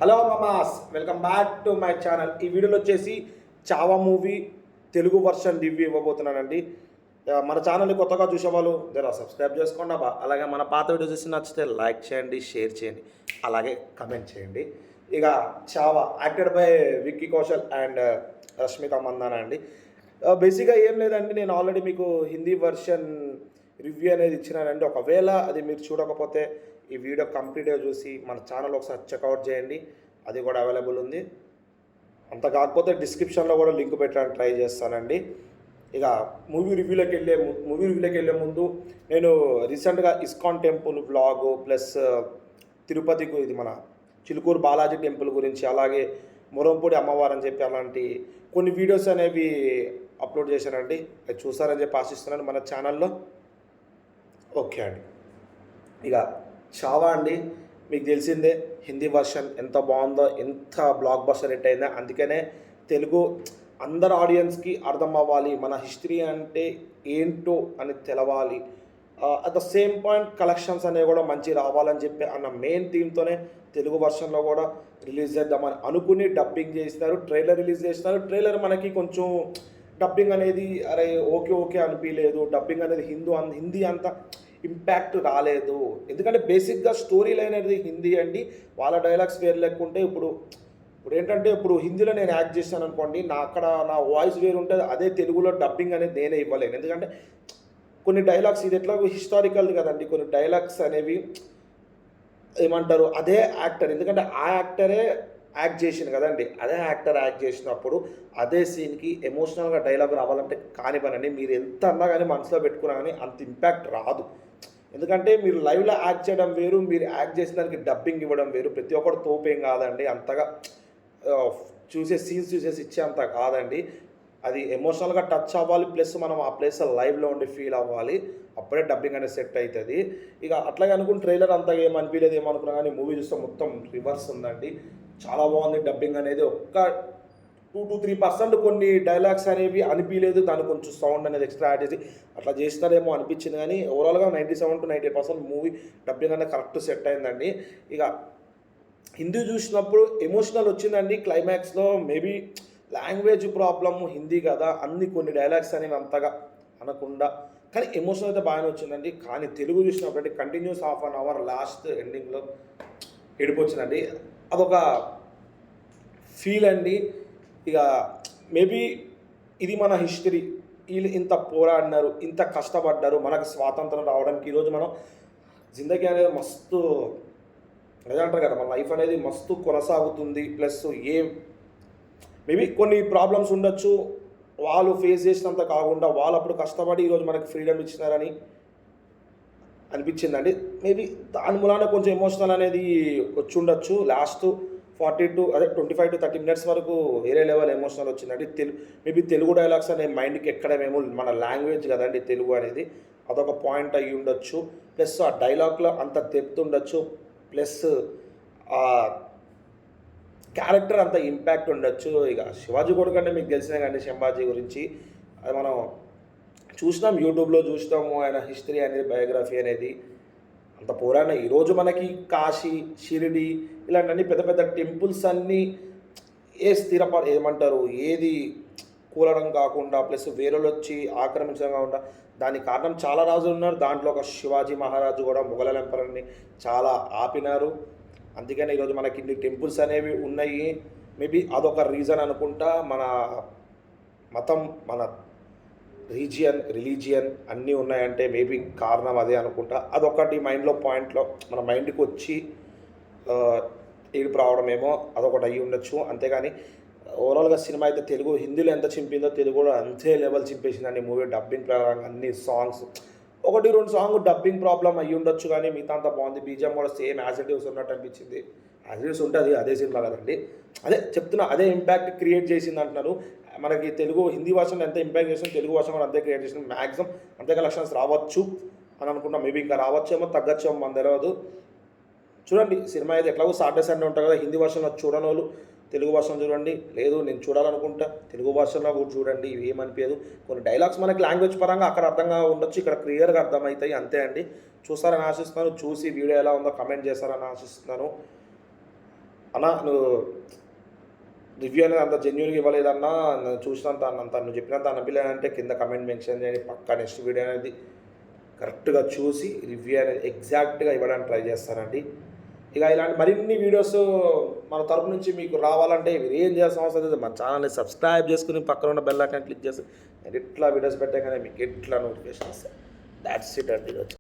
Hello మామాస్, welcome back to my channel. ఈ వీడియోలో వచ్చేసి Chhaava movie Telugu version review ఇవ్వబోతున్నానండి. మన ఛానల్ని కొత్తగా చూసేవాళ్ళు జరా సబ్స్క్రైబ్ చేసుకోండి అబ్బా. అలాగే మన పాత వీడియో చూసి నచ్చితే లైక్ చేయండి, షేర్ చేయండి, అలాగే కమెంట్ చేయండి. ఇక Chhaava acted by Vicky Kaushal and Rashmika Mandanna అండి. బేసిక్గా ఏం లేదండి, నేను ఆల్రెడీ మీకు హిందీ వర్షన్ రివ్యూ అనేది ఇచ్చినానండి. ఒకవేళ అది మీరు చూడకపోతే ఈ వీడియో కంప్లీట్గా చూసి మన ఛానల్ ఒకసారి చెక్అవుట్ చేయండి, అది కూడా అవైలబుల్ ఉంది. అంత కాకపోతే డిస్క్రిప్షన్లో కూడా లింక్ పెట్టడానికి ట్రై చేస్తానండి. ఇక మూవీ రివ్యూలోకి వెళ్ళే ముందు నేను రీసెంట్గా ఇస్కాన్ టెంపుల్ బ్లాగు ప్లస్ తిరుపతికి ఇది మన చిలుకూరు బాలాజీ టెంపుల్ గురించి, అలాగే మురంపూడి అమ్మవారు అని చెప్పి అలాంటి కొన్ని వీడియోస్ అనేవి అప్లోడ్ చేశానండి. అది చూసారని చెప్పి ఆశిస్తున్నాను మన ఛానల్లో. ఓకే అండి, ఇక చావా అండి మీకు తెలిసిందే హిందీ వర్షన్ ఎంత బాగుందో, ఎంత బ్లాక్ బస్టర్ హిట్ అయిందో. అందుకనే తెలుగు అందరు ఆడియన్స్కి అర్థం అవ్వాలి, మన హిస్టరీ అంటే ఏంటో అని తెలవాలి. At the same point collections అనేవి కూడా మంచి రావాలని చెప్పి అన్న మెయిన్ థీమ్తోనే తెలుగు వర్షన్లో కూడా రిలీజ్ చేద్దామని అనుకుని డబ్బింగ్ చేసినారు, ట్రైలర్ రిలీజ్ చేసినారు. ట్రైలర్ మనకి కొంచెం డబ్బింగ్ అనేది అరే ఓకే అనిపించలేదు. డబ్బింగ్ అనేది హిందీ అంత ఇంపాక్ట్ రాలేదు. ఎందుకంటే బేసిక్గా స్టోరీ లైన్ అనేది హిందీ అండి, వాళ్ళ డైలాగ్స్ వేరు లేకుంటే ఇప్పుడు ఏంటంటే ఇప్పుడు హిందీలో నేను యాక్ట్ చేశాను అనుకోండి, నా వాయిస్ వేరు ఉంటుంది. అదే తెలుగులో డబ్బింగ్ అనేది నేనే ఇవ్వలేను. ఎందుకంటే కొన్ని డైలాగ్స్ ఇది ఎట్లా హిస్టారికల్ కదండి, కొన్ని డైలాగ్స్ అనేవి ఏమంటారు అదే యాక్టర్, ఎందుకంటే ఆ యాక్టరే యాక్ట్ చేసింది కదండి, అదే యాక్టర్ యాక్ట్ చేసినప్పుడు అదే సీన్కి ఎమోషనల్గా డైలాగ్ రావాలంటే కానివ్వనండి, మీరు ఎంత అన్నా కానీ మనసులో పెట్టుకున్నా కానీ అంత ఇంపాక్ట్ రాదు. ఎందుకంటే మీరు లైవ్లో యాక్ట్ చేయడం వేరు, మీరు యాక్ట్ చేసిన దానికి డబ్బింగ్ ఇవ్వడం వేరు. ప్రతి ఒక్కరు తోపేం కాదండి, అంతగా సీన్స్ చూసేసి ఇచ్చేంత కాదండి. అది ఎమోషనల్గా టచ్ అవ్వాలి, ప్లస్ మనం ఆ ప్లేస్ లైవ్లో ఉండి ఫీల్ అవ్వాలి, అప్పుడే డబ్బింగ్ అనేది సెట్ అవుతుంది. ఇక అట్లాగే అనుకుని ట్రైలర్ అంతగా ఏమనిపించలేదు, ఏమనుకున్నా కానీ మూవీ చూస్తే మొత్తం రివర్స్ ఉందండి. చాలా బాగుంది డబ్బింగ్ అనేది. ఒక్క 2-3% కొన్ని డైలాగ్స్ అనేవి అనిపించలేదు, దానికి కొంచెం సౌండ్ అనేది ఎక్స్ట్రా యాడ్ చేసి అట్లా చేస్తారేమో అనిపించింది. కానీ ఓవరాల్గా 97-98% మూవీ డబ్బింగ్ అనేది కరెక్ట్ సెట్ అయిందండి. ఇక హిందీ చూసినప్పుడు ఎమోషనల్ వచ్చిందండి క్లైమాక్స్లో. మేబీ లాంగ్వేజ్ ప్రాబ్లమ్, హిందీ కదా అన్ని కొన్ని డైలాగ్స్ అనేవి అంతగా అనకుండా, కానీ ఎమోషనల్ అయితే బాగానే వచ్చిందండి. కానీ తెలుగు చూసినప్పుడు continuous half an hour last ఎండింగ్లో ఏడిపోవచ్చిందండి. అదొక ఫీల్ అండి. ఇక మేబీ ఇది మన హిస్టరీ, వీళ్ళు ఇంత పోరాడినారు, ఇంత కష్టపడ్డారు మనకు స్వాతంత్రం రావడానికి. ఈరోజు మనం జిందగీ అనేది మస్తు అదే అంటారు కదా, మన లైఫ్ అనేది మస్తు కొనసాగుతుంది. ప్లస్ మేబీ కొన్ని ప్రాబ్లమ్స్ ఉండొచ్చు, వాళ్ళు ఫేస్ చేసినంత కాకుండా వాళ్ళు అప్పుడు కష్టపడి ఈరోజు మనకు ఫ్రీడమ్ ఇచ్చినారని అనిపించిందండి. మేబీ దాని మూలాన కొంచెం ఎమోషనల్ అనేది వచ్చి ఉండొచ్చు. లాస్ట్ 25-30 మినిట్స్ వరకు వేరే లెవెల్ ఎమోషనల్ వచ్చిందండి. మేబీ తెలుగు డైలాగ్స్ అనే మైండ్కి ఎక్కడమేమో, మన లాంగ్వేజ్ కదండి తెలుగు అనేది, అదొక పాయింట్ అయ్యి ఉండొచ్చు. ప్లస్ ఆ డైలాగ్లో అంత డెప్త్ ఉండొచ్చు, ప్లస్ ఆ క్యారెక్టర్ అంత ఇంపాక్ట్ ఉండొచ్చు. ఇక శివాజీ కొడుకంటే మీకు తెలిసినా కానీ శంభాజీ గురించి అది మనం చూసినాం, యూట్యూబ్లో చూసినాము ఆయన హిస్టరీ అనేది, బయోగ్రఫీ అనేది అంత పురాణ. ఈరోజు మనకి కాశీ, షిరిడి ఇలాంటి పెద్ద పెద్ద టెంపుల్స్ అన్నీ ఏమంటారు ఏది కూలడం కాకుండా, ప్లస్ వేరేలు వచ్చి ఆక్రమించడం కాకుండా, దానికి కారణం చాలా రాజులు ఉన్నారు. దాంట్లో ఒక శివాజీ మహారాజు కూడా మొఘల్ ఎంపరర్ని చాలా ఆపినారు. అందుకని ఈరోజు మనకి ఇన్ని టెంపుల్స్ అనేవి ఉన్నాయి. మేబీ అదొక రీజన్ అనుకుంటా. మన మతం, మన రిలీజియన్ అన్నీ ఉన్నాయంటే మేబీ కారణం అదే అనుకుంటా. అదొకటి పాయింట్లో మన మైండ్కి వచ్చి ఏడుపు రావడమేమో అదొకటి అయ్యి ఉండొచ్చు. అంతేగాని ఓవరాల్గా సినిమా అయితే తెలుగు హిందీలో ఎంత చింపిందో తెలుగులో అంతే లెవెల్ చింపేసిందండి మూవీ. డబ్బింగ్ ప్రకారంగా అన్ని సాంగ్స్ 1-2 సాంగ్ డబ్బింగ్ ప్రాబ్లం అయ్యి ఉండొచ్చు, కానీ మిగతా అంతా బాగుంది. బీజిఎం కూడా సేమ్ యాజ్ ఇట్ ఈస్ ఉన్నట్టు అనిపించింది. యాజ్ ఇట్ ఈస్ ఉంటుంది, అదే సినిమా కదండి. అదే చెప్తున్నా, అదే ఇంపాక్ట్ క్రియేట్ చేసింది అంటున్నారు. మనకి హిందీ వర్షన్ ఎంత ఇంపాక్ట్ చేసిన తెలుగు వర్షన్ కూడా అంతే క్రియేట్ చేసిన. మ్యాక్సిమం అంతే కలెక్షన్స్ రావచ్చు అని అనుకుంటాం. మేబీ ఇంకా రావచ్చేమో, తగ్గచ్చేమో, మన తెలియదు. చూడండి సినిమా అయితే ఎట్లాగో సాటర్డే సండే ఉంటుంది కదా, హిందీ వర్షన్లో చూడని వాళ్ళు తెలుగు వర్షన్ చూడండి. లేదు నేను చూడాలనుకుంటా తెలుగు వర్షన్లో కూడా చూడండి, ఇవి ఏమనిపించదు. కొన్ని డైలాగ్స్ మనకి లాంగ్వేజ్ పరంగా అక్కడ అర్థంగా ఉండొచ్చు, ఇక్కడ క్లియర్గా అర్థమవుతాయి, అంతే అండి. చూస్తారని ఆశిస్తున్నాను. చూసి వీడియో ఎలా ఉందో కమెంట్ చేస్తారని ఆశిస్తున్నాను. అన్న నువ్వు రివ్యూ అనేది అంత జెన్యున్గా ఇవ్వలేదన్నా, నేను చూసినంత అన్నంత నువ్వు చెప్పినంత అనిపించలేదంటే కింద కమెంట్ మెన్షన్ చేయండి. పక్కా నెక్స్ట్ వీడియో అనేది కరెక్ట్గా చూసి రివ్యూ అనేది ఎగ్జాక్ట్గా ఇవ్వడానికి ట్రై చేస్తానండి. ఇక ఇలాంటి మరిన్ని వీడియోస్ మన తరపు నుంచి మీకు రావాలంటే మీరు ఏం చేయాల్సిన అవసరం లేదు, మన ఛానల్ని సబ్స్క్రైబ్ చేసుకుని పక్కన ఉన్న బెల్ ఐకాన్ క్లిక్ చేసి నేను ఎట్లా వీడియోస్ పెట్టగానే మీకు ఎట్లా నోటిఫికేషన్ వస్తాయి. దాట్స్ ఇట్ అండి.